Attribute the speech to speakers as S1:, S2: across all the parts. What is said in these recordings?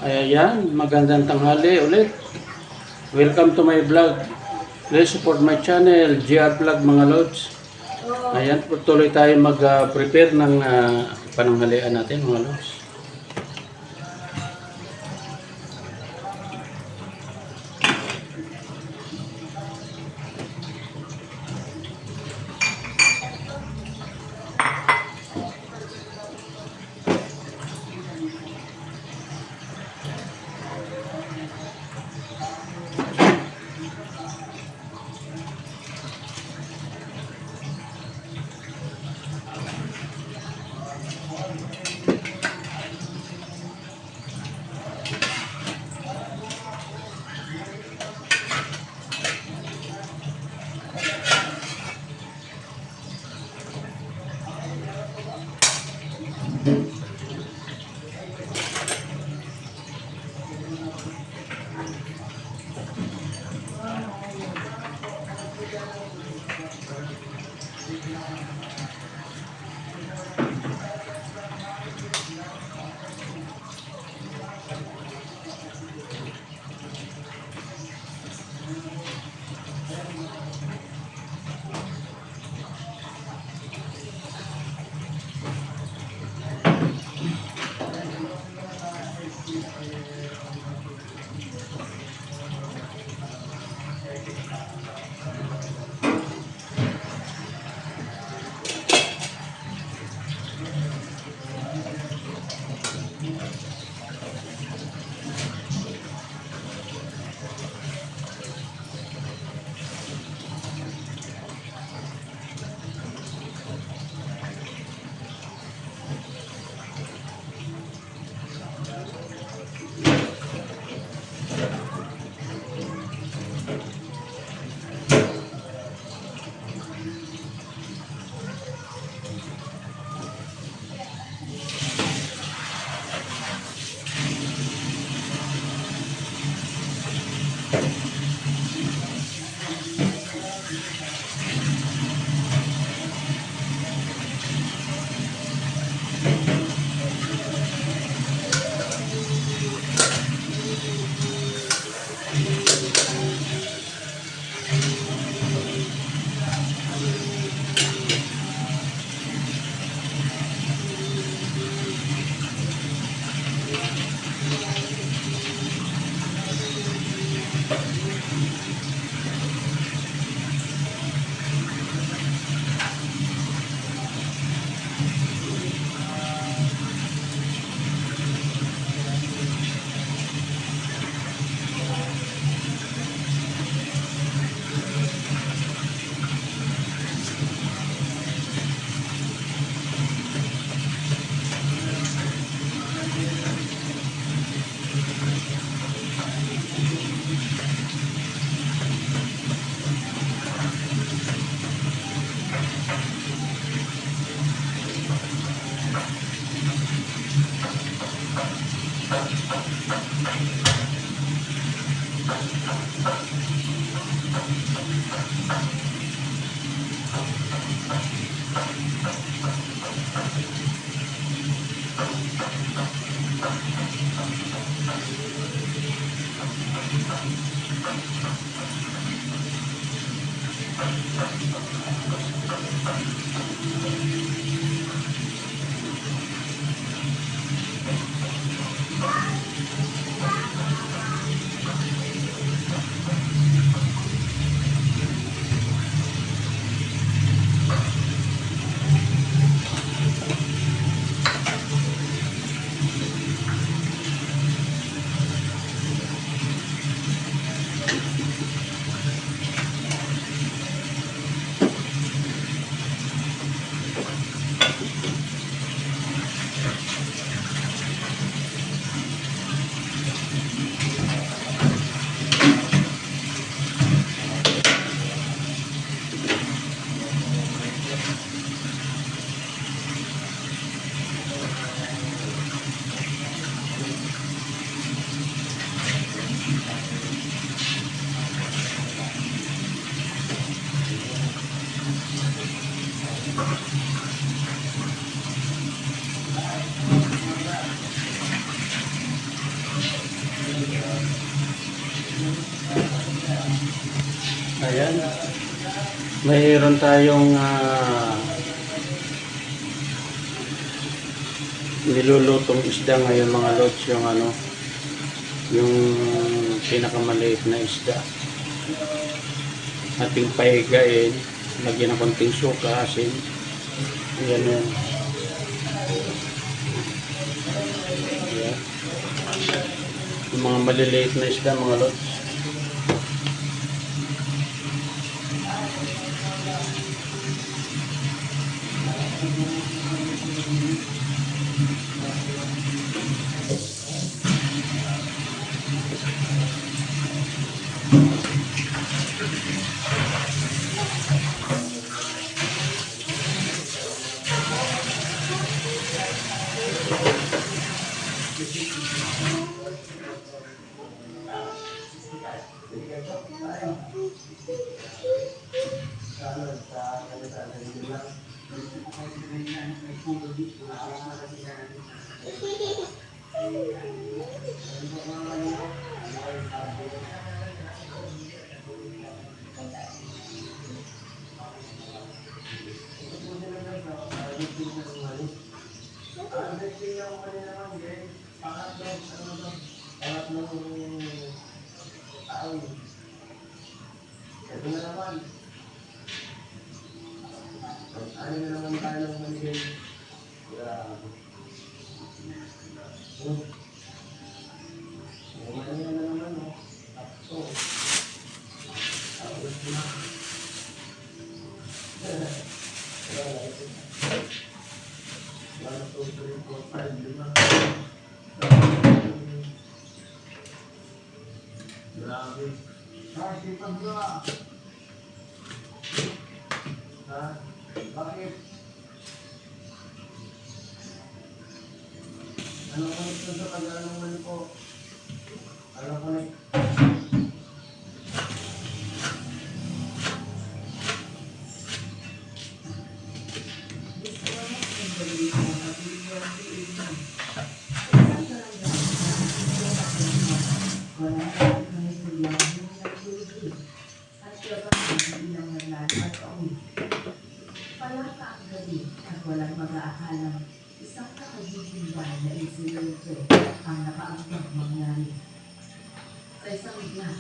S1: Ayan, magandang tanghali ulit. Welcome to my vlog. Please support my channel, GR Vlog mga lods. Ayan, tuloy tayo mag-prepare ng pananghalian natin mga lods. Ayan. Mayroon tayong nilulutong isda ngayon mga lods, yung ano, yung pinakamaliit na isda. Ating pahigain, lagyan ng konting suka, asin. Ayan yan. Ayan. Yung mga maliliit na isda mga lods.
S2: Ito na naman. Ano na naman tayo ng maligay? Grabe. Ano na naman, no? Takso. Tapos na. Wala to, 3, 4, 5, 5. Grabe. Kasi paggawa. Ha? Bakit? Ano connect dun sa pag-anong mali po? Ano connect?
S3: Palaka ang gabi at walang mag-aakalang isang kakagiging bahay na insidente ang nakaangkang mangyari. Sa isang bigla,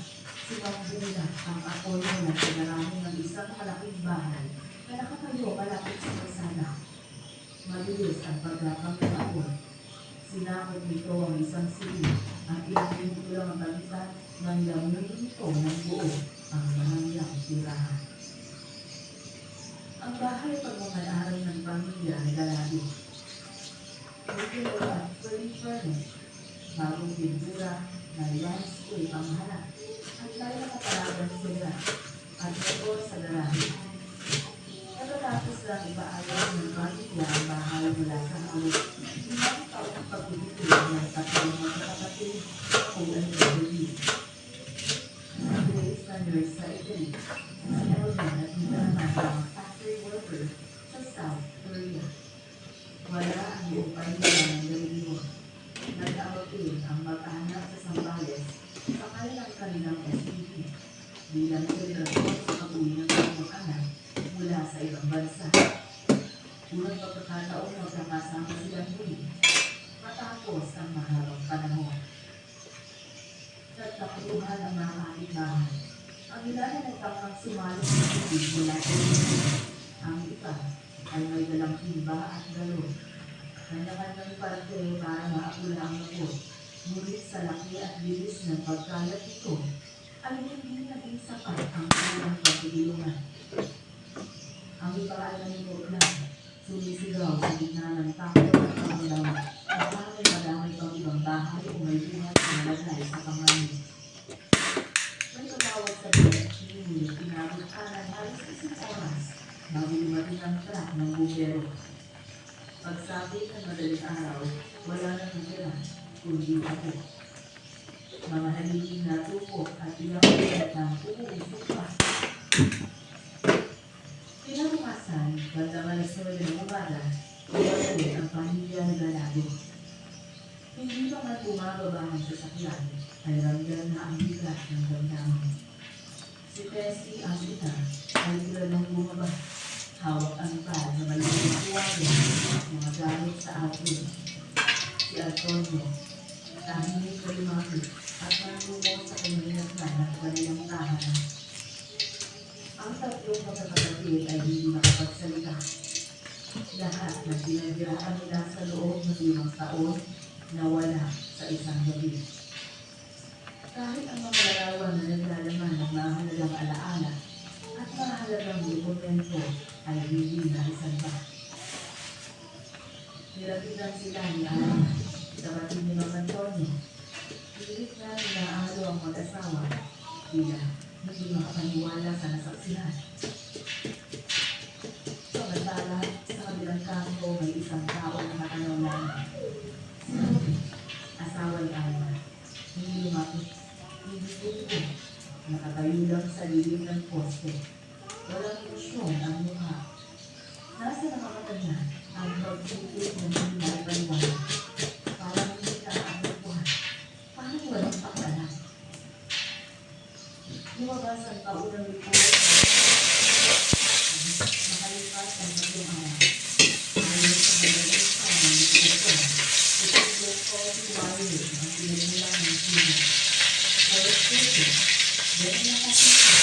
S3: sinambula ang Apollo na pinarami ng isang malaking bahay na nakatayo malapit sa kalsada. Mabilis ang paggapang ng Apollo. Sinakot nito ang isang sili at ilang minuto lang ang pagitan ng lamunin nito ng buo ang mahangyang tirahan. Ang bahay pagmamalaran ng pamilya ay galado. Nagkilawa, fully furnished, bagong pintura, na landscape ang hanap, at may nakaparagan sila, at may sa garahe. Pagkatapos lang ipaayos ng pamilya ang bahay mula sa halos, limang taong pagpipigil ng tatlong magkakapatid kung ang gabi. Si Grace na nurse sa Italy, si Elvin at Nidaraman ang worker sa South Korea. Wala ang iyong pamilya ng reliyon. Nag-aapil ang mag-anak sa Sambales sa kanilang SPP bilang selebrasyon sa pag-uwi ng kanyang anak mula sa ibang bansa. Unang pagkakataon na magkakasama silang muli matapos ang mahabang panahon. Nagtakluhan ang mga kapitbahay. Ang ilan ay nagtakang sumalo sa tubig mula sa ang iba ay may dalang timba at galon. Kanya-kanyang parte para maapula ang loob. Ngunit sa laki at bilis ng pagkalat ito, ay hindi naging sapat ang kanilang pagtulungan. Ang iba ay nanunod lang, sumisigaw sa gitna ng takot at pangulaw, at madamay pang ibang bahay o may buhat na nalagay sa pangangin. May pagawag sa bilang ngunit pinabot ka ng halos isang oras bago lumating ang truck ng bumbero. Pagsapit ng madaling araw, wala nang natira, kundi ako. Mga haliging natupok at ilang pinatang umuusok pa. Kinabukasan, bandang alas 9 ng umaga, umalit ang pamilya ng Galado. Hindi pa man bumababa ang sasakyan, ay ramdam na ang bigat ng damdamin. Si Tessie ang ina ay kilalang bumaba. Hawak ang pad na maliit na kuwari, mga gamit sa atin. Si Antonio, tahimik kay Mami at nandungo sa kumilasan ng kanilang tahanan. Ang tatlong magkakapatid ay hindi nakapagsalita. Lahat ng pinagiraan nila sa loob ng 5 taon nawala sa isang gabi. Kahit ang mga larawan na naglalaman ng mahalagang alaala at mahalagang dokumento ay hindi na isang ba. Nilapitan sila ni Ana, kapatid ni Mang Antonio. Pilit na inaalo ang mag-asawa, tila hindi makapaniwala sa nasaksihan. Samantala, sa kabilang kanto may isang tao na nakatanaw lamang. Asawa ni Ana, hindi lumapit, hindi tuto, nakatayo lang sa lilim ng poste. Walang emosyon ang mukha. Nasa nakakata niya ang pagtutut ng hindi paniwala. Parang hindi ka ang buwan. Parang walang pakalan. Lumabas ang taunang report. Nakalipas ang 3 araw. Ayon sa malalista ng dito. Ito ko si Mario ang pinagmula ng sino. Pero ito, dahil nakasita.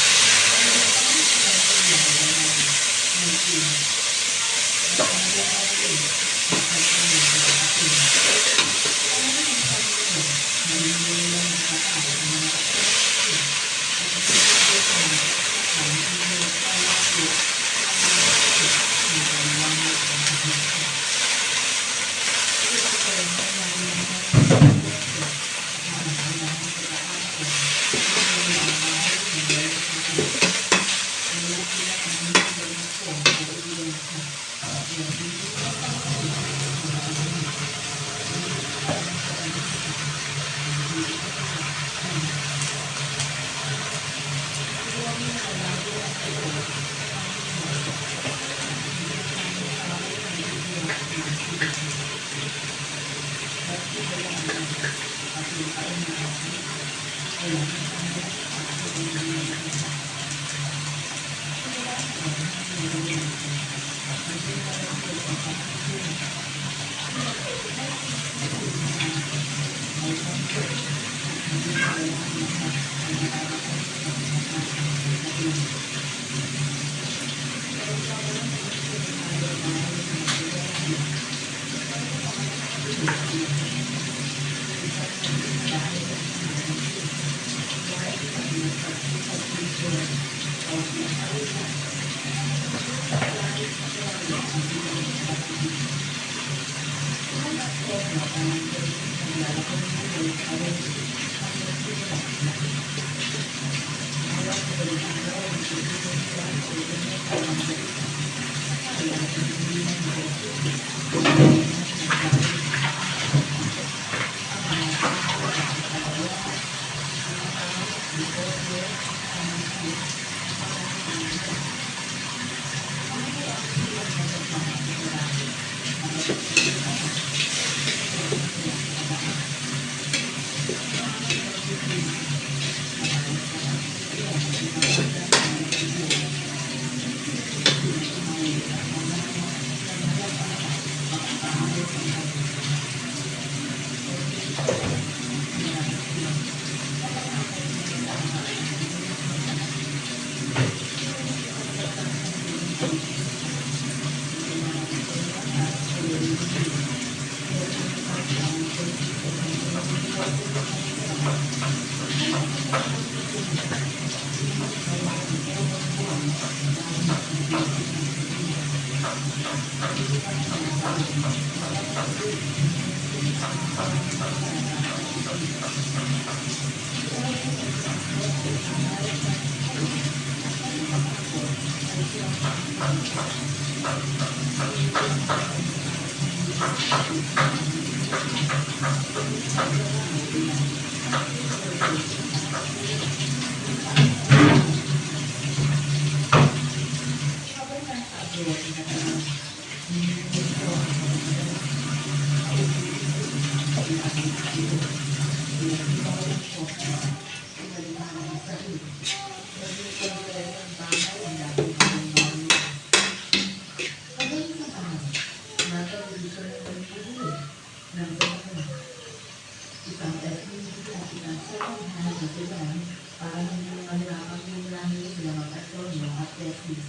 S3: isang SPG at isang second hand na sedan para hindi mahirapan yung langit sila mag-Antonio at Tessie.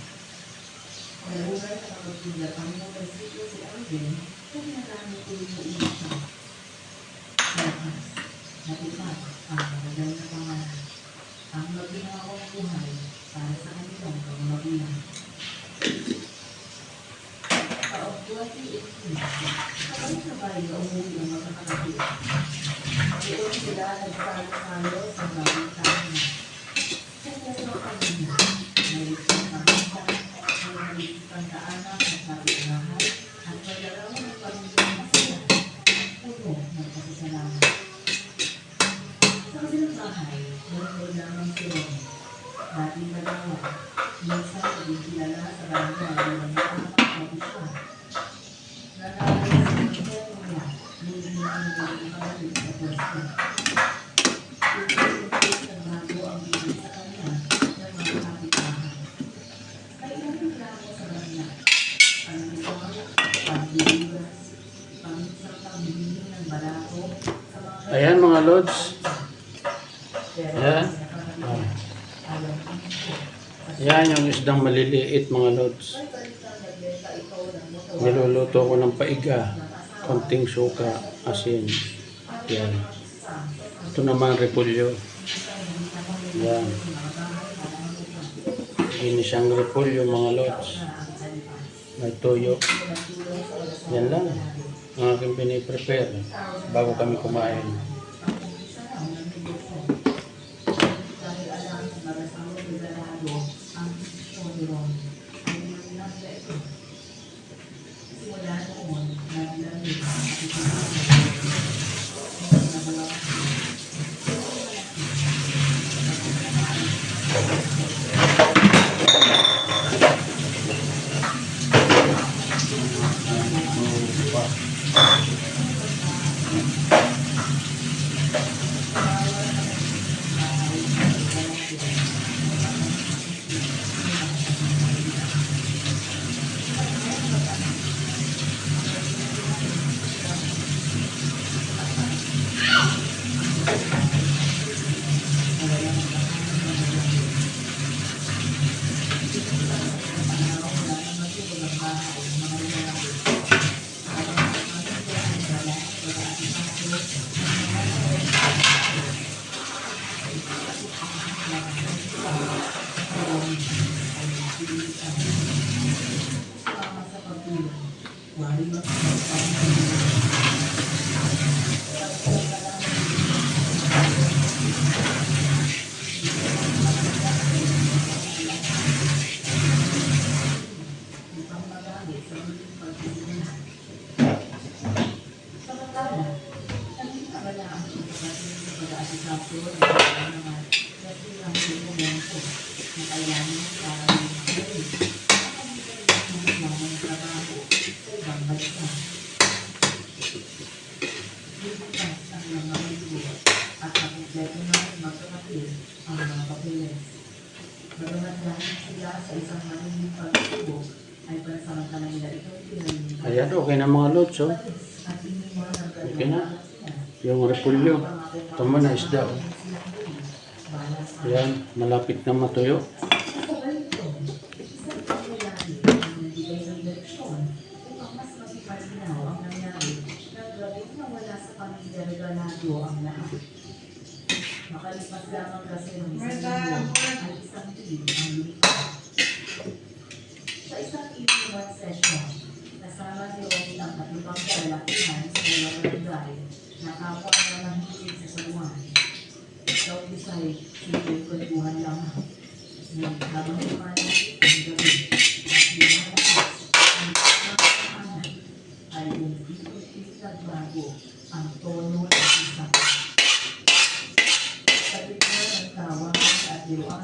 S3: Nalulay sa kapagpinda kami ng resito si Alvin kung nagamit ko yung ulit siya. Lakas, natupad ang magandang na pangalan. Ang magginawang buhay para sa kanilang pagmagulang. Taong 2018, sabay-sabay na umuwi ang magkakapatid. Doon sila nagsalo-salo sa bagong taon. Sa Quezon Pamilya, nalitin ang isa, may nalitin ang kaanak at napitanahan at magdalawan ng pamilya na sila. Puno ng pasasalamat. Sa kabilang bahay, meron lamang si Ronnie. Dating dalawa, minsan naging kilala sa barangay bilang nakakapagpapit siya. Nanalo sa kanya niya, hindi ang naging sa pwesto. Pinag-isip na bago ang bibig sa kanya ng mga kapitbahay. Kailan reklamo sa kanya? Ang bitaw, pagbibigas, paminsang pagbibili ng barato sa mga
S1: Ayan mga lods.
S3: pero
S1: Ayan.
S3: sa alam ko.
S1: Yan yung isdang maliliit mga lods. Niluluto ko ng paiga, konting suka, asin. Yan. Ito naman repolyo. Yan. Ginisang repolyo mga lods. May toyo. Yan lang. Ang aking piniprepare bago kami kumain.
S3: Dahil alam sa mag-asawang regalado ang desisyon ni Ron ay nilang ito. Simula noon, naglamig ang
S1: Ayan, okay na mga lods. Oh. Okay na. Yung repolyo. Ito mo na isda. Oh. Ayan, malapit na matuyo.
S3: Makalipas lamang kasi ng isang linggo ay isang team ang lumipad. Sa isang evening session, kasama ni Romy ang katibang kalalakihan sa mga barangay na kapwa na nahihig sa saluhan. Ikaw Bisay, simple kwentuhan lang. Habang lumalas ang gabi at lumalakas ang pagkakaanay ay hindi nagbago ang tono ng isa. Sa gitna ng tawanan at diwan,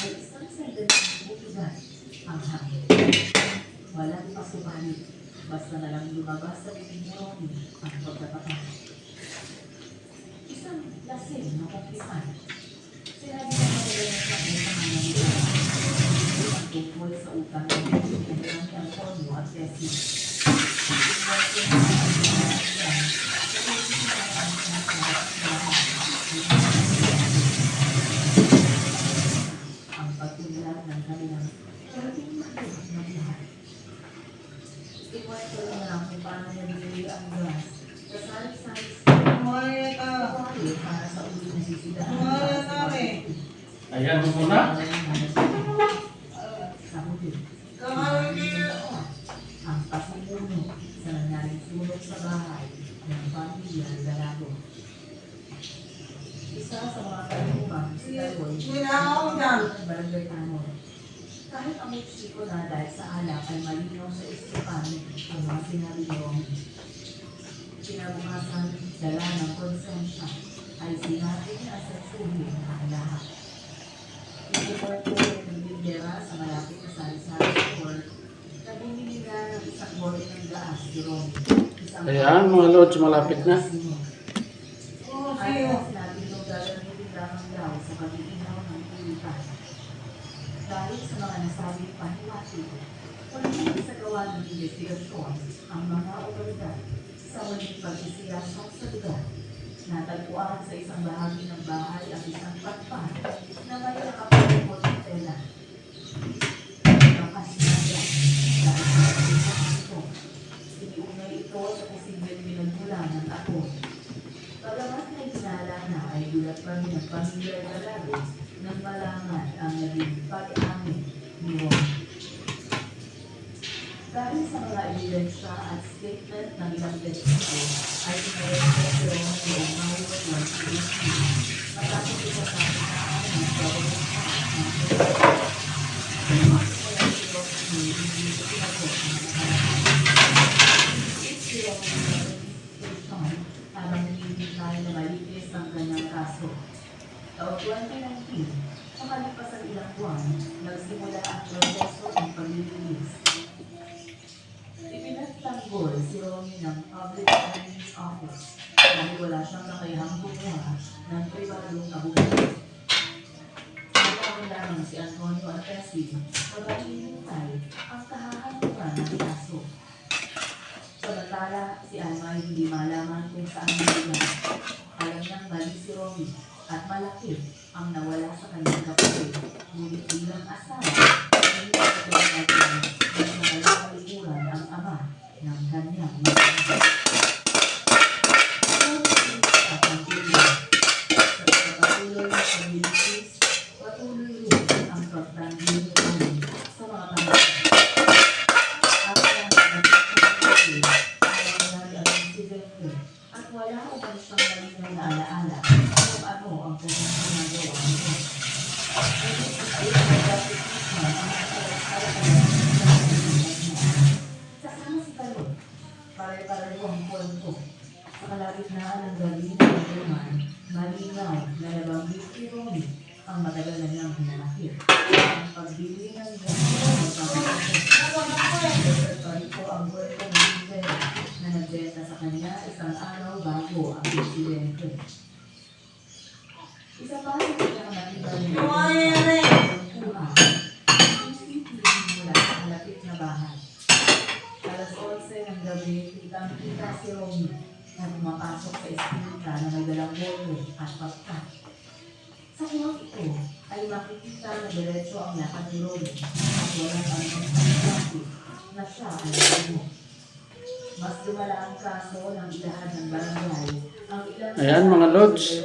S3: may isang sandaling butugan ang hangin. Walang pasubalit, basta na lang lumabas sa bibig ni Romy ang pagkakataon. Isang lasing na kumpisan. Sinabi na nila sa aking pangalan nila. Ang tungkol sa utang ng kanilang ni Antonio at Tessie. Iwas ko na ang mga
S1: Ayan mo muna.
S3: Ang pasimuno sa nangyaring sunog sa bahay ng pamilya Alvarado. Isa sa mga kalumang si Taloy ng Barangay Tanor. Kahit ang mutsiko na dahil sa alak ay malinaw sa isipan ang mga sinabi ni Romy. Kinabukasan, dala ng konsensya ay sinabi na sa suhin ang lahat. Ito ng bindera sa malapit na sari-sari store, nabumili na ng isang bote ng gaas si Romy.
S1: Ayan mga lods, malapit na.
S3: Ay, sinabi nung gagamitin lamang daw sa pag-iinaw ng ulitan. Dahil sa mga nasabing pahiwati, pagiging sa gawa ng investigasyon ang mga otoridad sa waling pagsisiyasok sa lugar. Natagpuan sa isang bahagi ng bahay ang isang patpan na may nakapagpapot ng tela. Ang kasinadya dahil sa pagkakasyon ito, iniunay ito sa posibleng pinagmulan ng ako. Pagamat na itinala na ay gulat pa rin ang pamilya Alvarado nang malaman ang naging pag-amin ni Ron. Dahil sa mga ebidensya at statement ng ilang testigo ay pinareport si Ron noong Mayo 2018 matapos ito sa kasakaan ng pagkakasyon ng pagkakasyon. Wala si Ron na hindi pinagod ng mga karapatan. Si Ron na habang hinihintay na malinis ang kanyang kaso. Taong 2019, makalipas ang ilang buwan, nagsimula ang proseso ng paglilinis. Ipinagtanggol si Romy ng Public Attorney's Office dahil wala siyang kakayahang gumawa ng pribadong abogado. Nagkaroon lamang si Antonio Artesi habang hinihintay ang kahahantungan ng kaso. Samantala, si Alma ay hindi malaman kung saan nila. Alam niyang mali si Romy at malaki ang nawala sa kanyang kapatid. Ngunit bilang asawa, hindi sa kanyang mas nakalikuran ang ama ng kanyang mga anak. At ang tuloy. Sa pagpatuloy ng pag-iligis, patuloy rin ang pagtanggi ni Romy sa mga pangalaman. At wala ko pa siyang malinaw na alaala kung ano ang pumunta na gawa nito. Kasama si Talon, pare-pareho ang kwento. Sa kalagitnaan ng gabi ng Roman, malinaw na nabanggit si Romy ang matagal na niyang hinanakit. Ang pagbili ng ito ang kwento ng Bindera na nagbenta sa kanya isang araw bago ang insidente. Isa pa rin ang matibay na pagkuha ang CCTV mula sa malapit na bahay. Alas 11 ng gabi, kitang-kita si Romy na pumapasok sa eskinita na may dalang bote at papkat. Sa kuwang ito ay makikita na diretso ang lakad ni Romy at walang anong pagkakit na siya ay nagano. Mas lumala ang kaso ng ilahan ng barangay. Ang ilang
S1: Ayan mga lods,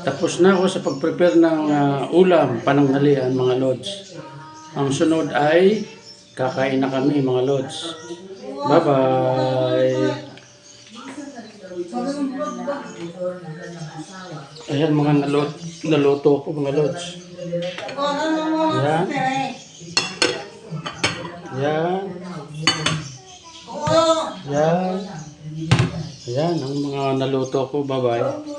S1: tapos na ako sa pag-prepare ng ulam, pananghalian mga lods. Ang sunod ay kakain na kami mga lods. Bye-bye! Ayan mga naluto ko mga lods. Ayan. Ayan. Ayan. Ayan ang mga naluto ko. Bye-bye.